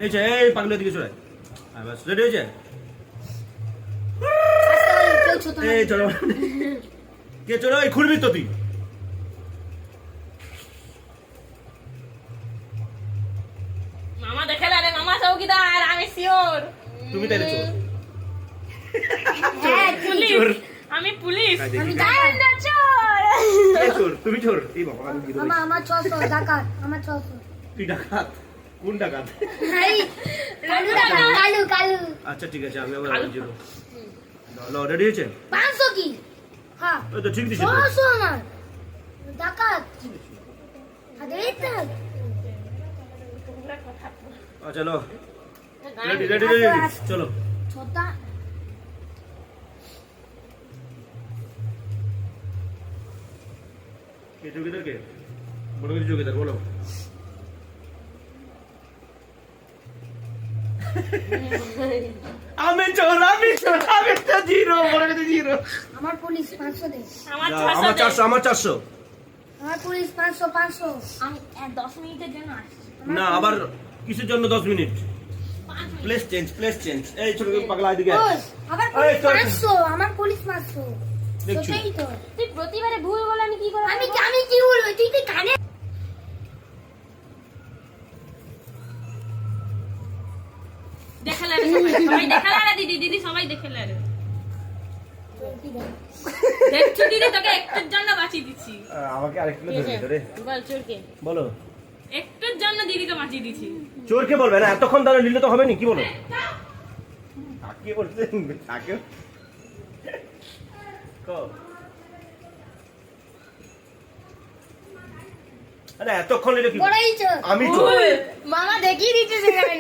এই পাগলের দিকে চলে বাস রেডি হয়েছে এই চলো কে চলো এই খুলবি তো তুই মামা দেখে রে মামা চৌকিদার আমি শিওর তুমি তাইলে চোর হ্যাঁ পুলিশ আমি পুলিশ আমি না চোর কে চোর তুমি চোর এই বাবা আমি গিয়ে মামা আমার 600 ডাকাত আমার 600 তুই ডাকাত কোন ডাকাত এই কালু কালু আচ্ছা ঠিক আছে আমি আবার জিরো লো রেডি হয়েছে 500 কি হ্যাঁ ওই তো ঠিক দিছি 600 আমার ডাকাত আরে এটা আচ্ছা লো রেডি রেডি রেডি চলো ছোটা কে চৌকিদার কে বড় কিছু চৌকিদার বলো আমি চোর আমি তো জিরো বড় কিছু জিরো আমার পুলিশ 500 দে আমার আমার 400 আমার 400 আমার পুলিশ 500 500 আমি 10 মিনিটের জন্য আসছি না আবার কিসের জন্য 10 মিনিট প্লেস চেঞ্জ এই ছোট পাগলা এদিকে ওই আবার এই, পুলিশ চল। 500 আমার পুলিশ 500 দেখছো? সেটাই তো তুই প্রতিবারে ভুল বলে আমি কি করব আমি কি বলবো তুই তো কানে দেখে রে সবাই দেখে রে দিদি সবাই দেখে রে দেখছো দিদি তোকে একটুর জন্য বাঁচিয়ে দিচ্ছি আমাকে আরেকটু ধরে রে বল চোরকে বলো একটুর জন্য দিদিকে বাঁচিয়ে দিচ্ছি চোরকে বলবে না এতক্ষণ দাঁড়া নিলে তো হবে না কি বলো তাকে বলছেন তাকে আরে এতক্ষণ নিলে কি বড়াই চোর আমি চোর মামা দেখিয়ে দিচ্ছে সেখানে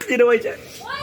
জিরো হয়েছে ওই